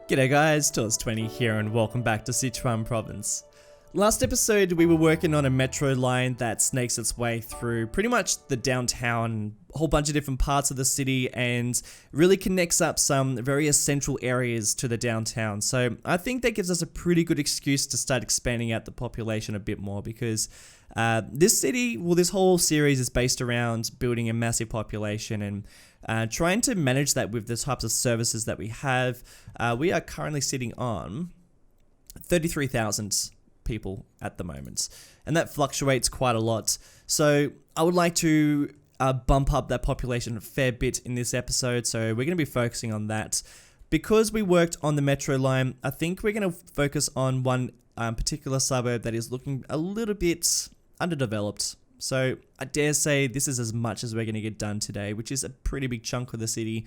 G'day guys, Toz20 here and welcome back to Sichuan Province. Last episode we were working on a metro line that snakes its way through pretty much the downtown, a whole bunch of different parts of the city, and really connects up some very essential areas to the downtown. So I think that gives us a pretty good excuse to start expanding out the population a bit more, because this whole series is based around building a massive population and trying to manage that with the types of services that we have. We are currently sitting on 33,000 people at the moment, and that fluctuates quite a lot. So I would like to bump up that population a fair bit in this episode, so we're going to be focusing on that. Because we worked on the metro line, I think we're going to focus on one particular suburb that is looking a little bit underdeveloped. So I dare say this is as much as we're going to get done today, which is a pretty big chunk of the city.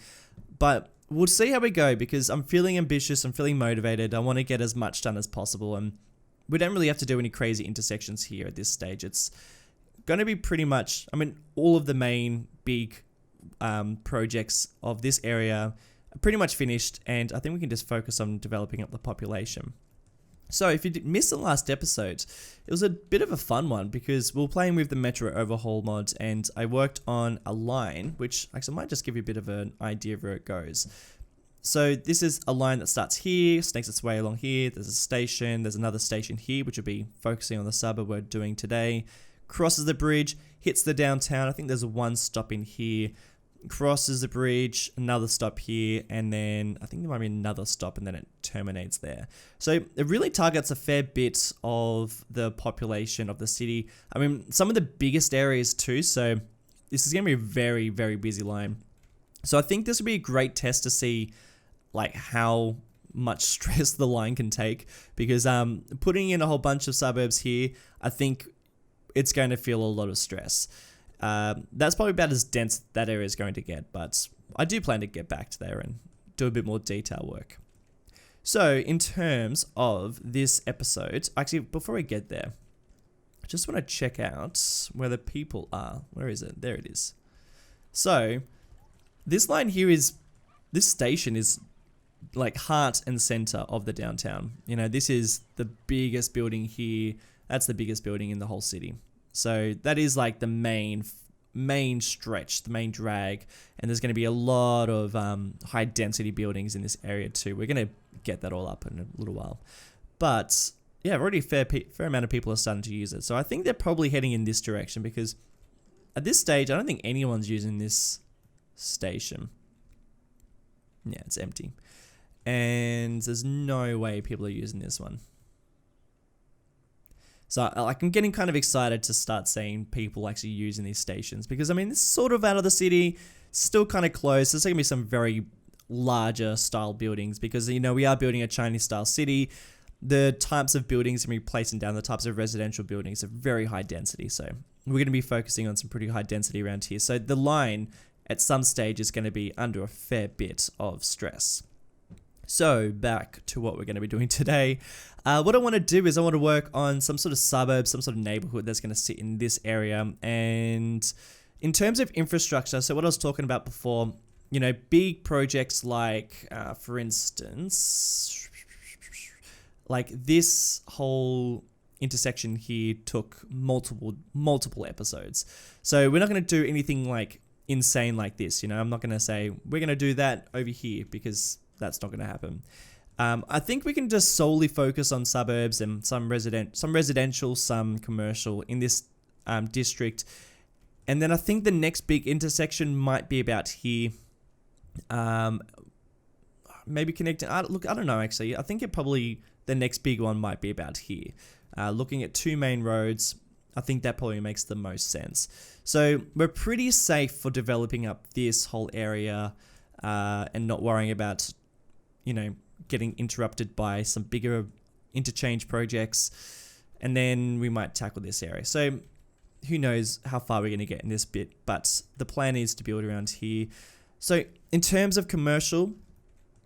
But we'll see how we go, because I'm feeling ambitious, I'm feeling motivated, I want to get as much done as possible, and we don't really have to do any crazy intersections here at this stage. It's going to be pretty much, all of the main big projects of this area are pretty much finished, and I think we can just focus on developing up the population. So if you missed the last episode, it was a bit of a fun one because we were playing with the Metro Overhaul mod, and I worked on a line, which actually might just give you a bit of an idea of where it goes. So this is a line that starts here, snakes its way along here, there's a station, there's another station here, which will be focusing on the suburb we're doing today, crosses the bridge, hits the downtown, I think there's one stop in here, crosses the bridge, another stop here, and then I think there might be another stop, and then it terminates there. So it really targets a fair bit of the population of the city. Some of the biggest areas too, so this is going to be a very, very busy line. So I think this would be a great test to see how much stress the line can take, because putting in a whole bunch of suburbs here, I think it's going to feel a lot of stress. That's probably about as dense that area is going to get, but I do plan to get back to there and do a bit more detail work. So in terms of this episode, actually before we get there, I just want to check out where the people are. Where is it? There it is. So this line here this station is heart and center of the downtown. This is the biggest building here. That's the biggest building in the whole city. So that is the main stretch, the main drag, and there's going to be a lot of high density buildings in this area too. We're going to get that all up in a little while. But yeah, already a fair amount of people are starting to use it. So I think they're probably heading in this direction, because at this stage, I don't think anyone's using this station. Yeah, it's empty. And there's no way people are using this one. So I'm getting kind of excited to start seeing people actually using these stations, because it's sort of out of the city, still kind of close. There's going to be some very larger style buildings, because we are building a Chinese style city. The types of buildings we're placing down, the types of residential buildings are very high density. So we're going to be focusing on some pretty high density around here. So the line at some stage is going to be under a fair bit of stress. So back to what we're going to be doing today. What I want to do is I want to work on some sort of suburb, some sort of neighborhood that's going to sit in this area. And in terms of infrastructure, so what I was talking about before, big projects for instance, this whole intersection here took multiple episodes. So we're not going to do anything insane like this. I'm not going to say we're going to do that over here, because that's not going to happen. I think we can just solely focus on suburbs and some residential, some commercial in this district. And then I think the next big intersection might be about here. Maybe connecting. I don't know actually. I think the next big one might be about here. Looking at two main roads, I think that probably makes the most sense. So we're pretty safe for developing up this whole area and not worrying about getting interrupted by some bigger interchange projects, and then we might tackle this area. So who knows how far we're going to get in this bit, but the plan is to build around here. So in terms of commercial,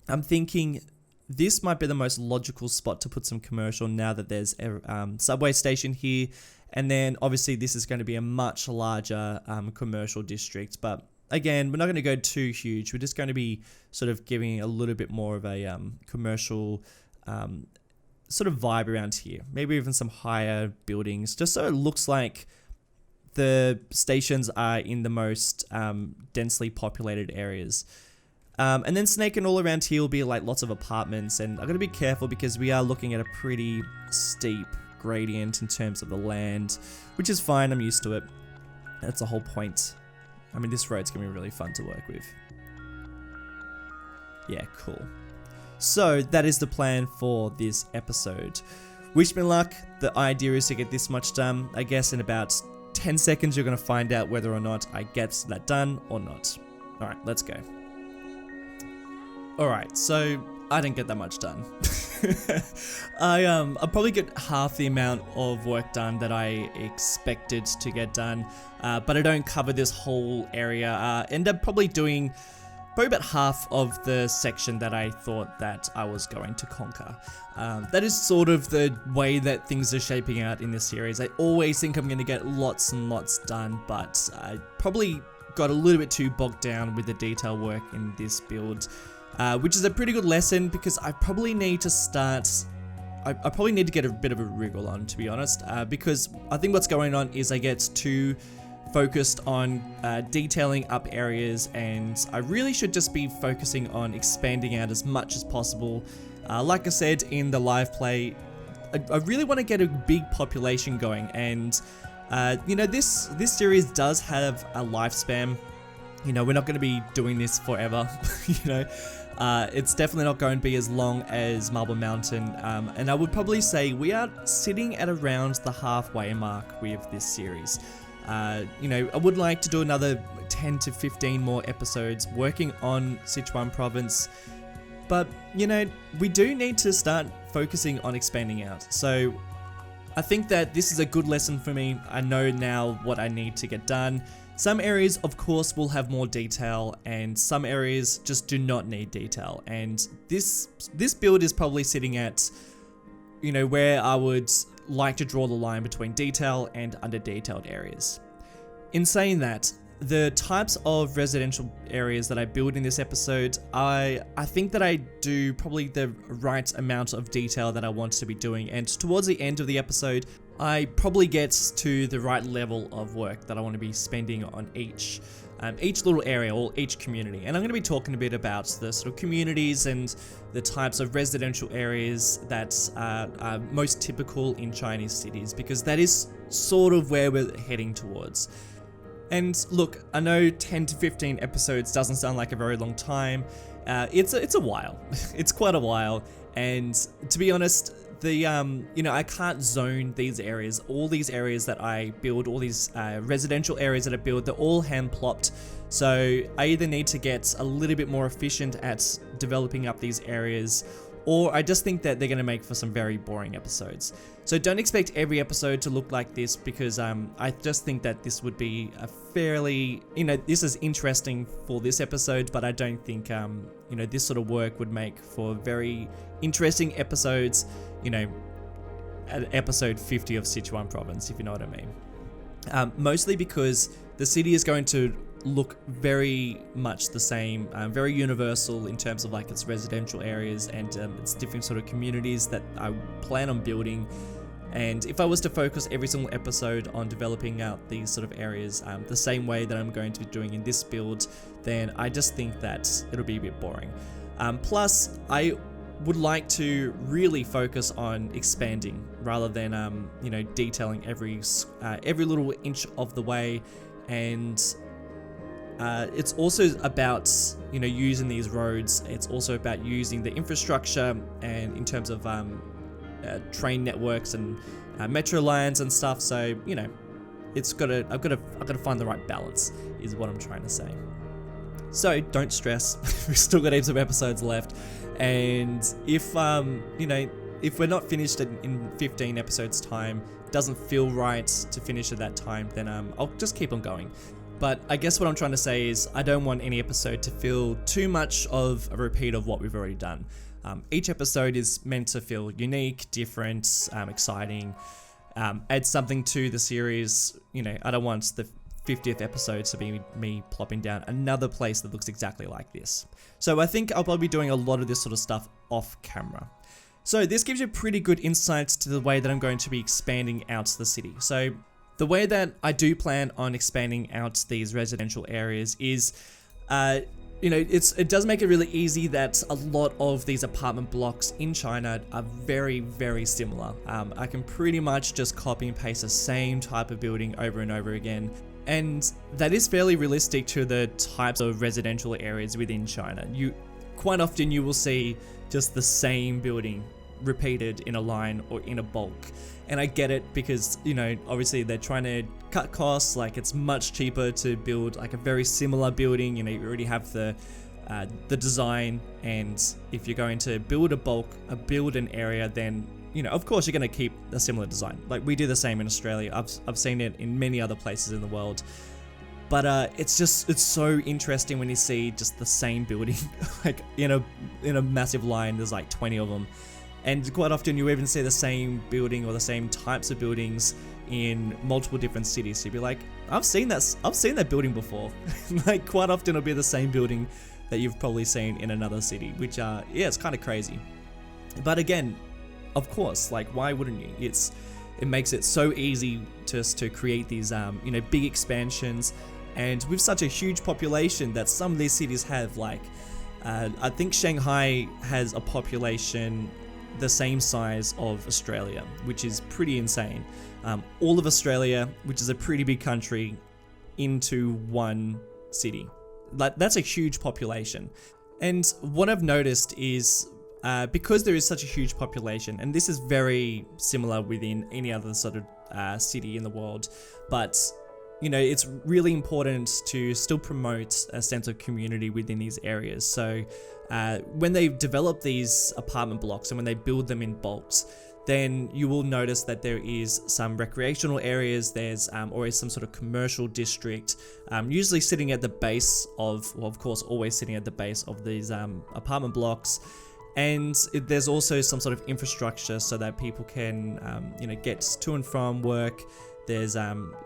I'm thinking this might be the most logical spot to put some commercial now that there's a subway station here, and then obviously this is going to be a much larger commercial district, but again, we're not going to go too huge. We're just going to be sort of giving a little bit more of a commercial sort of vibe around here. Maybe even some higher buildings, just so it looks like the stations are in the most densely populated areas. And then snaking all around here will be like lots of apartments, and I'm going to be careful because we are looking at a pretty steep gradient in terms of the land, which is fine. I'm used to it. That's the whole point. I mean, this road's going to be really fun to work with. Yeah, cool. So that is the plan for this episode. Wish me luck. The idea is to get this much done. I guess in about 10 seconds you're going to find out whether or not I get that done or not. Alright, let's go. Alright, so I didn't get that much done. I'll probably get half the amount of work done that I expected to get done, but I don't cover this whole area. End up probably doing probably about half of the section that I thought that I was going to conquer. That is sort of the way that things are shaping out in this series. I always think I'm going to get lots and lots done, but I probably got a little bit too bogged down with the detail work in this build. Which is a pretty good lesson because I probably need to start, I probably need to get a bit of a wriggle on, to be honest, because I think what's going on is I get too focused on detailing up areas, and I really should just be focusing on expanding out as much as possible. Like I said in the live play, I really want to get a big population going, and you know, this series does have a lifespan. You know, we're not going to be doing this forever, you know. It's definitely not going to be as long as Marble Mountain, and I would probably say we are sitting at around the halfway mark with this series. You know, I would like to do another 10 to 15 more episodes working on Sichuan Province, but, you know, we do need to start focusing on expanding out. So I think that this is a good lesson for me. I know now what I need to get done. Some areas, of course, will have more detail, and some areas just do not need detail. And this build is probably sitting at, you know, where I would like to draw the line between detail and under-detailed areas. In saying that, the types of residential areas that I build in this episode, I think that I do probably the right amount of detail that I want to be doing, and towards the end of the episode, I probably get to the right level of work that I want to be spending on each little area or each community. And I'm going to be talking a bit about the sort of communities and the types of residential areas that are most typical in Chinese cities, because that is sort of where we're heading towards. And look, I know 10 to 15 episodes doesn't sound like a very long time. It's a while. It's quite a while. And to be honest, you know, I can't zone these areas. All these areas that I build, all these residential areas that I build, they're all hand plopped. So I either need to get a little bit more efficient at developing up these areas, or I just think that they're going to make for some very boring episodes. So don't expect every episode to look like this, because I just think that this would be a fairly, you know, this is interesting for this episode, but I don't think, you know, this sort of work would make for very interesting episodes, you know, at episode 50 of Sichuan Province, if you know what I mean. Mostly because the city is going to look very much the same, very universal in terms of like its residential areas and its different sort of communities that I plan on building. And if I was to focus every single episode on developing out these sort of areas the same way that I'm going to be doing in this build, then I just think that it'll be a bit boring. Plus, I would like to really focus on expanding rather than you know, detailing every little inch of the way. And it's also about, you know, using these roads. It's also about using the infrastructure, and in terms of train networks and metro lines and stuff. So, you know, I've got to find the right balance, is what I'm trying to say. So don't stress. We've still got heaps of episodes left, and if you know, if we're not finished in 15 episodes time, doesn't feel right to finish at that time, then I'll just keep on going. But I guess what I'm trying to say is I don't want any episode to feel too much of a repeat of what we've already done. Each episode is meant to feel unique, different, exciting, add something to the series. You know, I don't want the 50th episode to be me plopping down another place that looks exactly like this. So I think I'll probably be doing a lot of this sort of stuff off camera. So this gives you pretty good insights to the way that I'm going to be expanding out the city. So the way that I do plan on expanding out these residential areas is, it does make it really easy that a lot of these apartment blocks in China are very, very similar. I can pretty much just copy and paste the same type of building over and over again. And that is fairly realistic to the types of residential areas within China. Quite often you will see just the same building repeated in a line or in a bulk. And I get it because, obviously they're trying to cut costs. Like, it's much cheaper to build like a very similar building. You already have the design, and if you're going to build an area, then of course you're going to keep a similar design. Like, we do the same in Australia. I've seen it in many other places in the world. But it's so interesting when you see just the same building, like in a massive line. There's like 20 of them. And quite often you even see the same building or the same types of buildings in multiple different cities. So you'd be like, I've seen that building before. Like, quite often it'll be the same building that you've probably seen in another city, which it's kind of crazy. But again, of course, like, why wouldn't you? It makes it so easy just to create these big expansions. And with such a huge population that some of these cities have, like I think Shanghai has a population the same size of Australia, which is pretty insane. All of Australia, which is a pretty big country, into one city. That's a huge population. And what I've noticed is because there is such a huge population, and this is very similar within any other sort of city in the world, but it's really important to still promote a sense of community within these areas. So when they develop these apartment blocks and when they build them in bulks, then you will notice that there is some recreational areas. There's always some sort of commercial district, usually sitting at the base of course, always sitting at the base of these apartment blocks. And there's also some sort of infrastructure so that people can, get to and from work. There's,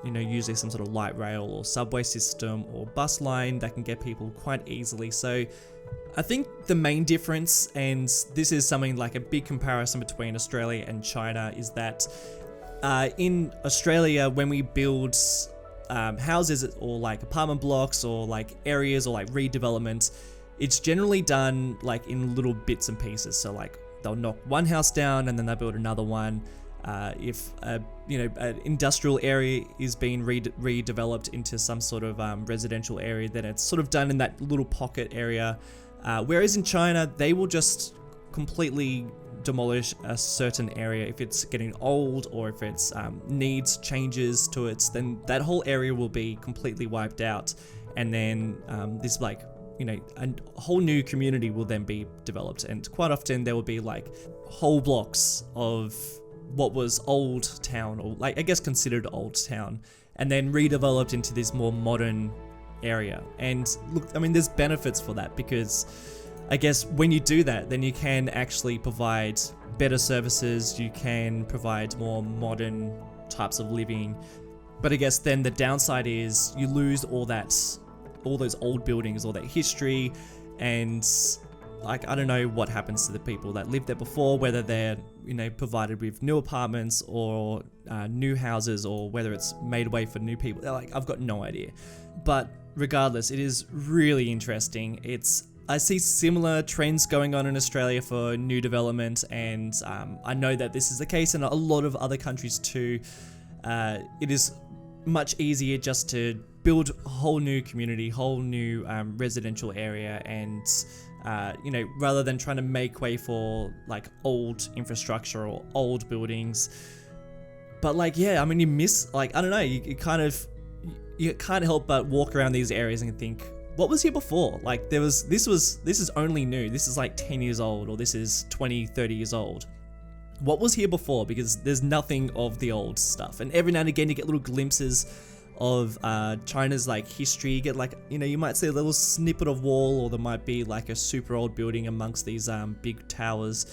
usually some sort of light rail or subway system or bus line that can get people quite easily. So I think the main difference, and this is something like a big comparison between Australia and China, is that in Australia, when we build houses or like apartment blocks or like areas or like redevelopment, it's generally done like in little bits and pieces. So like they'll knock one house down and then they'll build another one. If an industrial area is being redeveloped into some sort of residential area, then it's sort of done in that little pocket area. Whereas in China, they will just completely demolish a certain area. If it's getting old or if it's needs changes to it, then that whole area will be completely wiped out. And then this like, a whole new community will then be developed. And quite often there will be like whole blocks of what was old town, or like I guess considered old town, and then redeveloped into this more modern area. And look, I mean, there's benefits for that, because I guess when you do that, then you can actually provide better services, you can provide more modern types of living. But I guess then the downside is you lose all those old buildings, all that history, and like, I don't know what happens to the people that lived there before, whether they're, provided with new apartments or new houses, or whether it's made way for new people. Like, I've got no idea. But regardless, it is really interesting. I see similar trends going on in Australia for new development, and I know that this is the case in a lot of other countries too. It is much easier just to build a whole new community, whole new residential area, and rather than trying to make way for like old infrastructure or old buildings. But like, yeah, I mean, you miss, like, I don't know, you can't help but walk around these areas and think, what was here before? Like, this is only new. This is like 10 years old, or this is 20, 30 years old. What was here before? Because there's nothing of the old stuff. And every now and again you get little glimpses of China's like history. You get like, you might see a little snippet of wall, or there might be like a super old building amongst these big towers.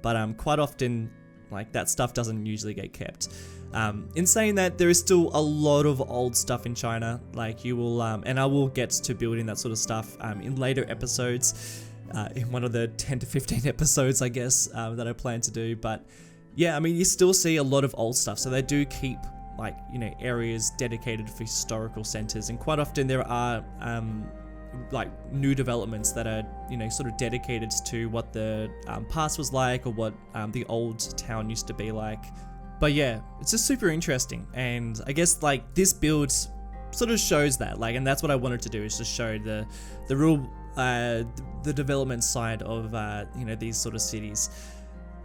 But quite often, like, that stuff doesn't usually get kept. In saying that, there is still a lot of old stuff in China. Like you will, and I will get to building that sort of stuff in later episodes, in one of the 10 to 15 episodes, I guess, that I plan to do. But yeah, I mean, you still see a lot of old stuff. So they do keep like, you know, areas dedicated for historical centers, and quite often there are like new developments that are, you know, sort of dedicated to what the past was like, or what the old town used to be like. But yeah, it's just super interesting, and I guess like this build sort of shows that, like, and that's what I wanted to do, is just show the real the development side of you know, these sort of cities.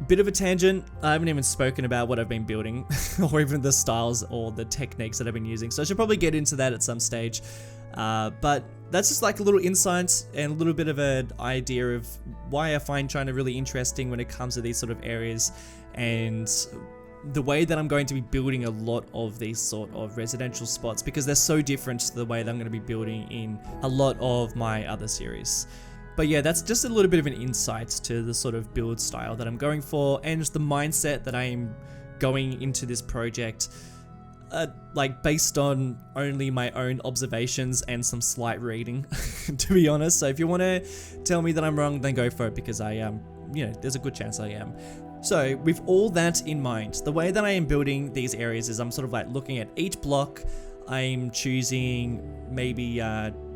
Bit of a tangent, I haven't even spoken about what I've been building or even the styles or the techniques that I've been using, so I should probably get into that at some stage. But that's just like a little insight and a little bit of an idea of why I find China really interesting when it comes to these sort of areas, and the way that I'm going to be building a lot of these sort of residential spots, because they're so different to the way that I'm going to be building in a lot of my other series. But yeah, that's just a little bit of an insight to the sort of build style that I'm going for, and just the mindset that I'm going into this project, like based on only my own observations and some slight reading, to be honest. So if you want to tell me that I'm wrong, then go for it, because I am, you know, there's a good chance I am. So with all that in mind, the way that I am building these areas is I'm sort of like looking at each block. I'm choosing maybe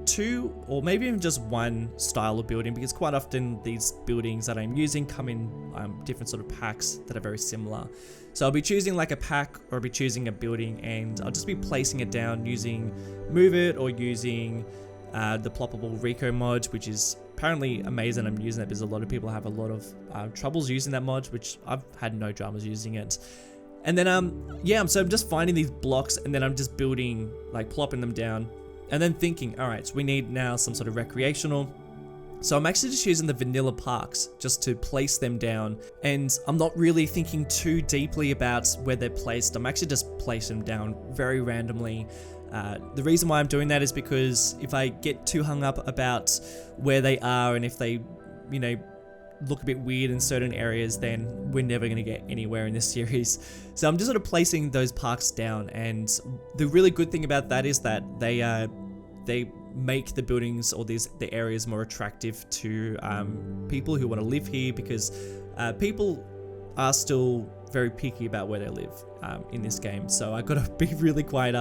2 or maybe even just 1 style of building, because quite often these buildings that I'm using come in different sort of packs that are very similar. So I'll be choosing like a pack, or I'll be choosing a building, and I'll just be placing it down using Move It, or using the ploppable Rico mod, which is apparently amazing. I'm using that because a lot of people have a lot of troubles using that mod, which I've had no dramas using it. And then yeah, so I'm just finding these blocks, and then I'm just building, like plopping them down, and then thinking, all right, so we need now some sort of recreational. So I'm actually just using the vanilla parks just to place them down, and I'm not really thinking too deeply about where they're placed. I'm actually just placing them down very randomly. The reason why I'm doing that is because if I get too hung up about where they are, and if they, you know, look a bit weird in certain areas, then we're never going to get anywhere in this series. So I'm just sort of placing those parks down, and the really good thing about that is that they make the buildings or the areas more attractive to people who want to live here, because people are still very picky about where they live in this game. So I gotta be really quite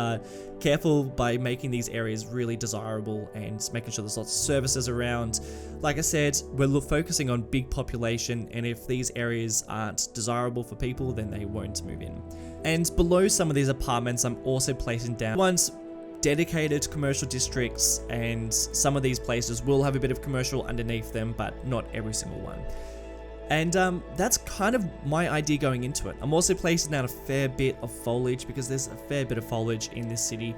careful by making these areas really desirable and making sure there's lots of services around. Like I said, we're focusing on big population, and if these areas aren't desirable for people, then they won't move in. And below some of these apartments, I'm also placing down ones dedicated to commercial districts, and some of these places will have a bit of commercial underneath them, but not every single one. And that's kind of my idea going into it. I'm also placing down a fair bit of foliage, because there's a fair bit of foliage in this city,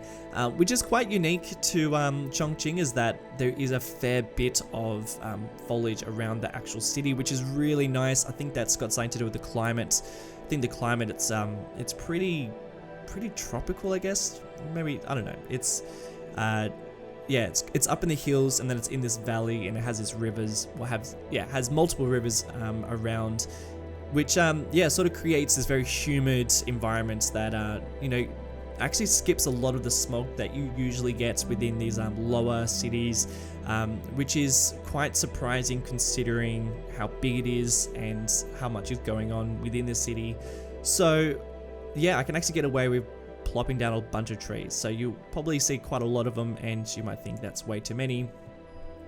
which is quite unique to Chongqing, is that there is a fair bit of foliage around the actual city, which is really nice. I think that's got something to do with the climate. I think the climate, it's pretty tropical, I guess. Maybe, I don't know. It's yeah, it's up in the hills, and then it's in this valley, and it has these rivers, has multiple rivers around, which yeah, sort of creates this very humid environment that you know, actually skips a lot of the smoke that you usually get within these lower cities, which is quite surprising considering how big it is and how much is going on within the city. So yeah, I can actually get away with plopping down a bunch of trees, so you probably see quite a lot of them, and you might think that's way too many,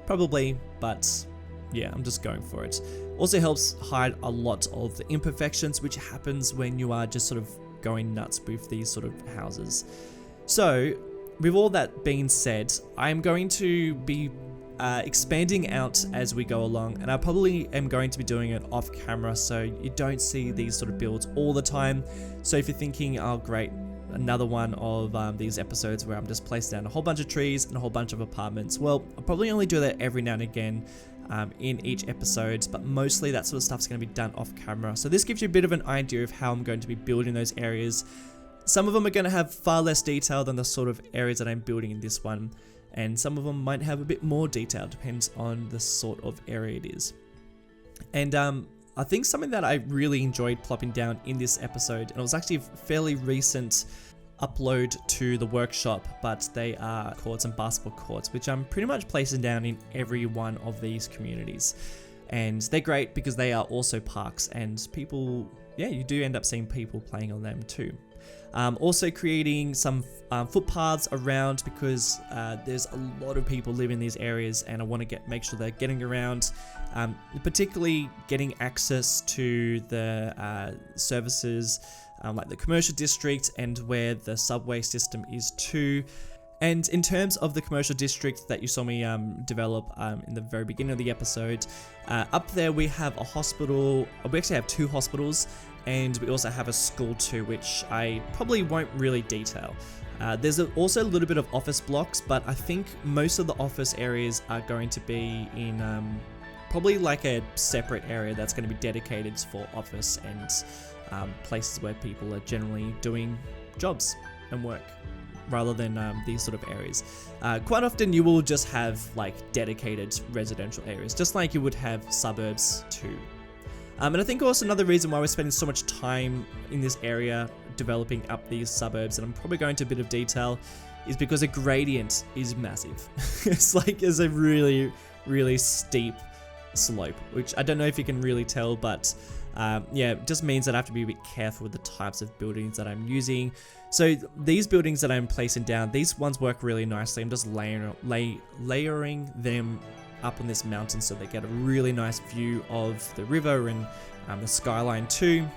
probably, but yeah, I'm just going for it. Also helps hide a lot of the imperfections, which happens when you are just sort of going nuts with these sort of houses. So with all that being said, I'm going to be expanding out as we go along, and I probably am going to be doing it off camera, so you don't see these sort of builds all the time. So if you're thinking, oh great, another one of these episodes where I'm just placing down a whole bunch of trees and a whole bunch of apartments, well, I'll probably only do that every now and again in each episode, but mostly that sort of stuff's going to be done off camera. So this gives you a bit of an idea of how I'm going to be building those areas. Some of them are going to have far less detail than the sort of areas that I'm building in this one, and some of them might have a bit more detail, depends on the sort of area it is. And I think something that I really enjoyed plopping down in this episode, and it was actually a fairly recent upload to the workshop, but they are courts and basketball courts, which I'm pretty much placing down in every one of these communities. And they're great because they are also parks, and people, yeah, you do end up seeing people playing on them too. Also creating some footpaths around, because there's a lot of people live in these areas, and I want to make sure they're getting around, particularly getting access to the services like the commercial district and where the subway system is too. And in terms of the commercial district that you saw me develop in the very beginning of the episode, up there we have a hospital. We actually have 2 hospitals, and we also have a school too, which I probably won't really detail. There's also a little bit of office blocks, but I think most of the office areas are going to be in probably like a separate area that's going to be dedicated for office and places where people are generally doing jobs and work, rather than these sort of areas. Quite often you will just have like dedicated residential areas, just like you would have suburbs too. And I think also another reason why we're spending so much time in this area developing up these suburbs, and I'm probably going into a bit of detail, is because the gradient is massive. It's a really, really steep slope, which I don't know if you can really tell, but yeah, it just means that I have to be a bit careful with the types of buildings that I'm using. So these buildings that I'm placing down, these ones work really nicely. I'm just layering them up on this mountain so they get a really nice view of the river and the skyline too.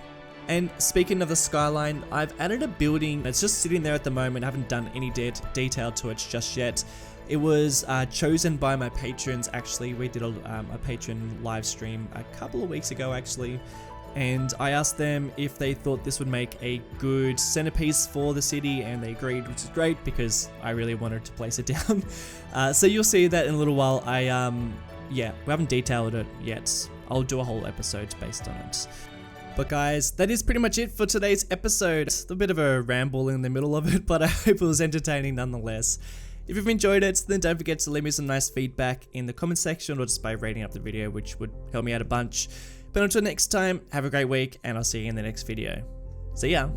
And speaking of the skyline, I've added a building that's just sitting there at the moment. I haven't done any detail to it just yet. It was chosen by my patrons, actually. We did a patron live stream a couple of weeks ago, actually. And I asked them if they thought this would make a good centerpiece for the city, and they agreed, which is great because I really wanted to place it down. So you'll see that in a little while. Yeah, we haven't detailed it yet. I'll do a whole episode based on it. But guys, that is pretty much it for today's episode. It's a bit of a ramble in the middle of it, but I hope it was entertaining nonetheless. If you've enjoyed it, then don't forget to leave me some nice feedback in the comment section, or just by rating up the video, which would help me out a bunch. But until next time, have a great week, and I'll see you in the next video. See ya!